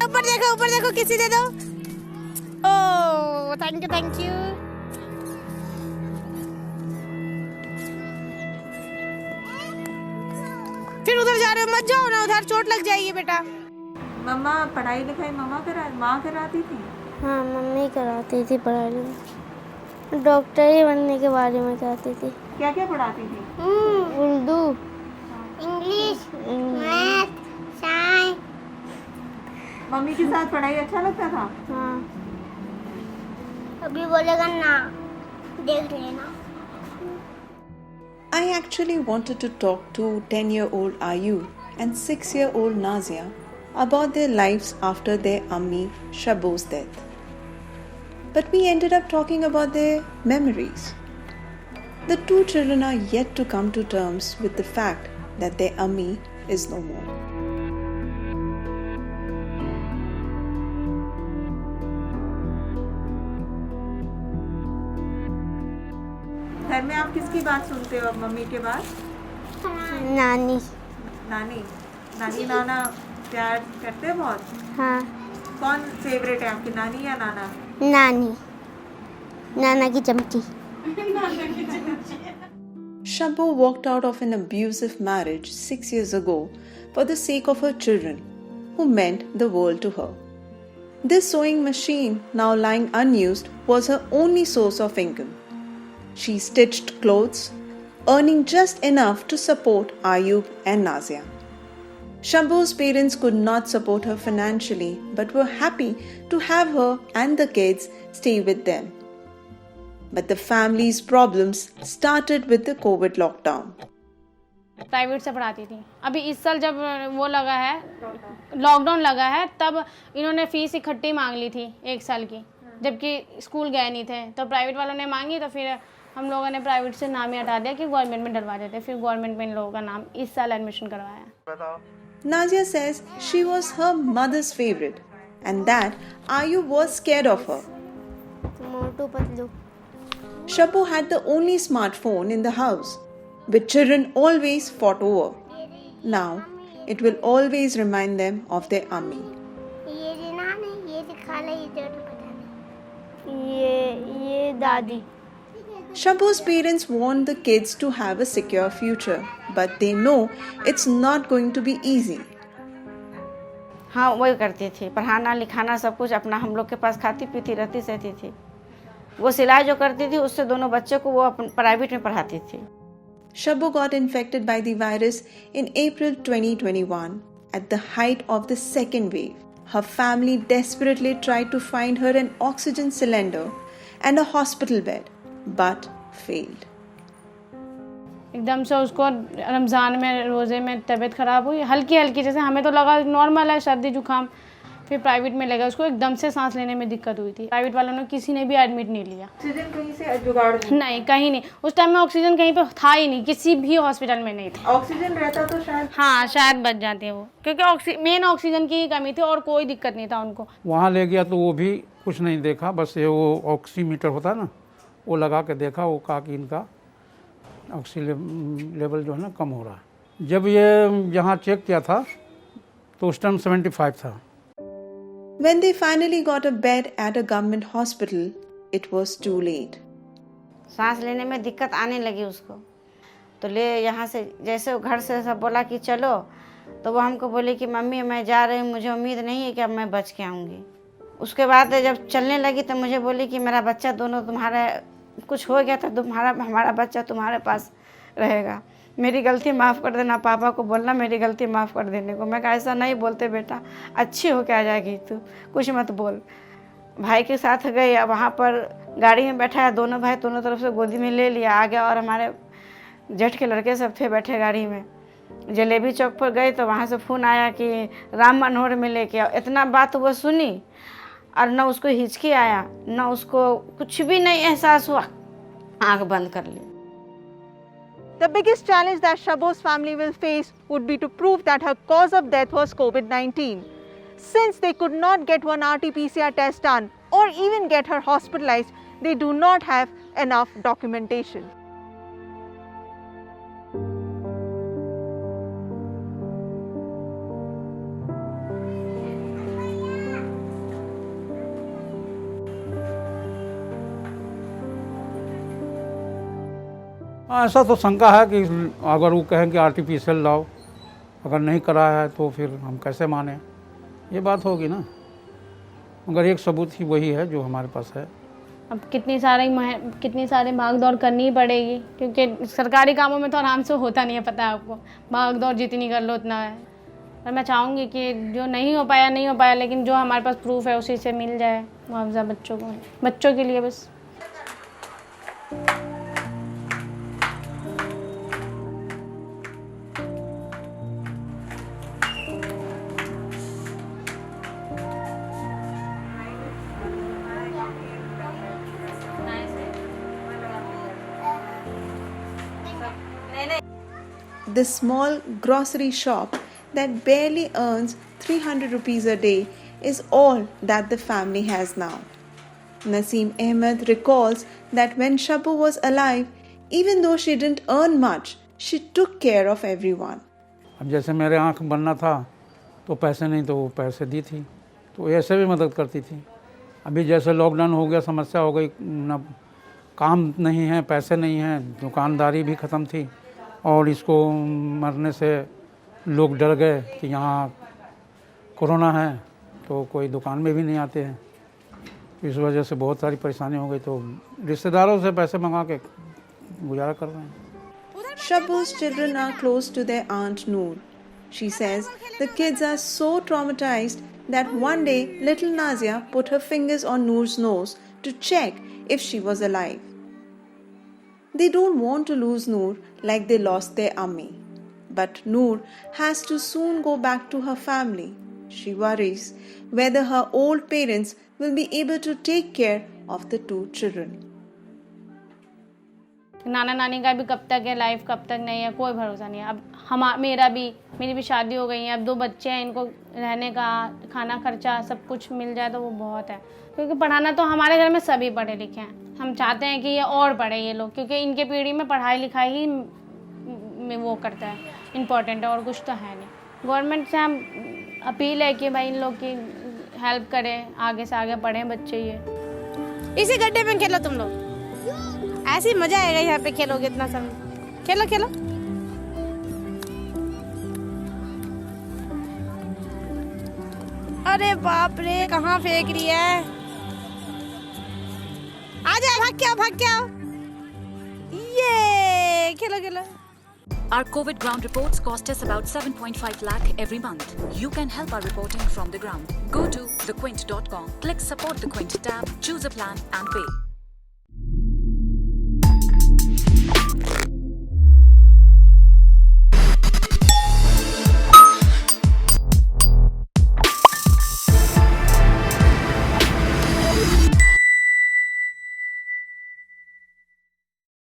ऊपर देखो किसी दे दो। Oh thank you thank you. फिर उधर जा रहे हो, मत जाओ ना उधर, चोट लग जाएगी बेटा। मम्मा पढ़ाई लिखाई माँ कराती थी? हाँ मम्मी कराती थी पढ़ाई लिखाई, डॉक्टर ही बनने के बारे में कराती थी। क्या क्या पढ़ाती थी? Urdu, English, math, science. Mummy के साथ पढ़ाई अच्छा लगता था? हाँ। अभी बोलेगा ना, देख लेना। I actually wanted to talk to 10-year-old Ayu and 6-year-old Nazia about their lives after their Ammi Shabo's death. But we ended up talking about their memories. The two children are yet to come to terms with the fact that their Ammi is no more. घर में आप किसकी बात सुनते हो अब mummy के बाद? नानी। नानी नाना प्यार करते हैं बहुत? हाँ। कौन फेवरेट है आपकी, नानी या नाना? नानी, नाना की चमची। Shabo walked out of an abusive marriage 6 years ago for the sake of her children, who meant the world to her. This sewing machine, now lying unused, was her only source of income. She stitched clothes, earning just enough to support Ayub and Nazia. Shabo's parents could not support her financially but were happy to have her and the kids stay with them. But the family's problems started with the COVID lockdown. Private से पढ़ाती थी। अभी इस साल जब वो लगा है, लॉकडाउन लगा है, तब इन्होंने फीस इकट्ठी मांग ली थी 1 साल की, जबकि स्कूल गए नहीं थे। तो प्राइवेट वालों ने मांगी तो फिर हम लोगों ने प्राइवेट से नाम ही हटा दिया कि गवर्नमेंट में डलवा देते। फिर गवर्नमेंट में इन लोगों का नाम इस साल एडमिशन करवाया। Nazia says she was her mother's favorite and that Ayub was scared of her. Motu Patlu. Shabo had the only smartphone in the house, which children always fought over. Now, it will always remind them of their Ammi. ये दादी। Shabo's parents want the kids to have a secure future, but they know it's not going to be easy. हाँ वही करती थी, पढ़ाना लिखाना सब कुछ अपना हम लोग के पास खाती पीती रहती सहती थी। वो सिलाई जो करती थी उससे दोनों बच्चों को वो प्राइवेट में पढ़ाती थी। Shabo got infected by the virus in April 2021 at the height of the second wave. Her family desperately tried to find her an oxygen cylinder and a hospital bed, but failed. एकदम से उसको रमज़ान में रोज़े में तबीयत ख़राब हुई, हल्की हल्की, जैसे हमें तो लगा नॉर्मल है सर्दी जुकाम। फिर प्राइवेट में लगा, उसको एकदम से सांस लेने में दिक्कत हुई थी। प्राइवेट वालों ने किसी ने भी एडमिट नहीं लिया। ऑक्सीजन कहीं से जुगाड़ नहीं, कहीं नहीं। उस टाइम में ऑक्सीजन कहीं पे था ही नहीं, किसी भी हॉस्पिटल में नहीं था। ऑक्सीजन रहता तो शायद, हाँ शायद बच जाते वो, क्योंकि मेन ऑक्सीजन की ही कमी थी और कोई दिक्कत नहीं था उनको। वहाँ ले गया तो वो भी कुछ नहीं देखा, बस ये वो ऑक्सीमीटर होता है ना, वो लगा के देखा, वो कहा कि इनका ऑक्सीजन लेवल जो है ना कम हो रहा है। जब ये यहाँ चेक किया था तो उस टाइम 75 था। When they finally got a bed at a government hospital, it was too late. सांस लेने में दिक्कत आने लगी उसको, तो ले यहाँ से जैसे वो घर से सब बोला कि चलो, तो वो हमको बोले कि मम्मी मैं जा रही हूँ, मुझे उम्मीद नहीं है कि अब मैं बच के आऊँगी। उसके बाद जब चलने लगी तो मुझे बोली कि मेरा बच्चा दोनों तुम्हारा, कुछ हो गया तो हमारा बच्चा तुम्हारे पास रहेगा, मेरी गलती माफ़ कर देना, पापा को बोलना मेरी गलती माफ़ कर देने को। मैं कहा ऐसा नहीं बोलते बेटा, अच्छी हो के आ जाएगी तू, कुछ मत बोल। भाई के साथ गए, वहाँ पर गाड़ी में बैठाया, दोनों भाई दोनों तरफ से गोदी में ले लिया, आ गया, और हमारे जेठ के लड़के सब थे बैठे गाड़ी में। जलेबी चौक पर गए तो वहाँ से फ़ोन आया कि राम मनोहर में लेके आओ। इतना बात वो सुनी और न उसको हिचकी आया, न उसको कुछ भी नहीं एहसास हुआ, आँख बंद कर ली। The biggest challenge that Shabo's family will face would be to prove that her cause of death was COVID-19. Since they could not get one RT-PCR test done or even get her hospitalized, they do not have enough documentation. ऐसा तो शंका है कि अगर वो कहें कि artificial लाओ, अगर नहीं कराया है तो फिर हम कैसे माने, ये बात होगी ना। मगर एक सबूत ही वही है जो हमारे पास है। अब कितनी सारी भाग दौड़ करनी ही पड़ेगी, क्योंकि सरकारी कामों में तो आराम से होता नहीं है, पता है आपको। भाग दौड़ जितनी कर लो उतना है। पर मैं चाहूँगी कि जो नहीं हो पाया, लेकिन जो हमारे पास प्रूफ है उसी से मिल जाए मुआवजा बच्चों के लिए बस। The small grocery shop that barely earns 300 rupees a day is all that the family has now. Naseem Ahmed recalls that when Shabu was alive, even though she didn't earn much, she took care of everyone. अब जैसे मेरे आँख बनना था तो पैसे नहीं, तो वो पैसे दी थी, तो ऐसे भी मदद करती थी। अभी जैसे लॉकडाउन हो गया, समस्या हो गई, न काम नहीं है, पैसे नहीं हैं, दुकानदारी भी ख़त्म थी, और इसको मरने से लोग डर गए कि यहाँ कोरोना है, तो कोई दुकान में भी नहीं आते हैं। इस वजह से बहुत सारी परेशानी हो गई, तो रिश्तेदारों से पैसे मंगा के गुजारा कर रहे हैं। Shabu's children are close to their aunt Noor. She says the kids are so traumatized that one day little Nazia put her fingers on Noor's nose to check if she was alive. They don't want to lose Noor like they lost their Ammi. But Noor has to soon go back to her family. She worries whether her old parents will be able to take care of the two children. नाना नानी का भी कब तक है life, कब तक नहीं है, कोई भरोसा नहीं है। अब मेरी भी शादी हो गई है, अब 2 बच्चे हैं, इनको रहने का, खाना खर्चा सब कुछ मिल जाए तो वो बहुत है। क्योंकि पढ़ाना तो हमारे घर में सभी पढ़े लिखे हैं। हम चाहते हैं कि ये और पढ़े ये लोग, क्योंकि इनके पीढ़ी में पढ़ाई लिखाई ही में वो करता है, इम्पोर्टेंट है, और कुछ तो है नहीं। गवर्नमेंट से हम अपील है कि भाई इन लोग की हेल्प करें, आगे से आगे पढ़ें बच्चे। ये इसी गड्ढे में खेलो तुम लोग, ऐसे ही मजा आएगा यहाँ पे खेलोगे इतना समय। खेलो खेलो। अरे बाप रे, कहाँ फेंक रही है? आ जाओ, भाग के आओ। ये खेलो खेलो। Our COVID ground reports cost us about 7.5 lakh every month. You can help our reporting from the ground. Go to thequint.com, click support the Quint tab, choose a plan and pay.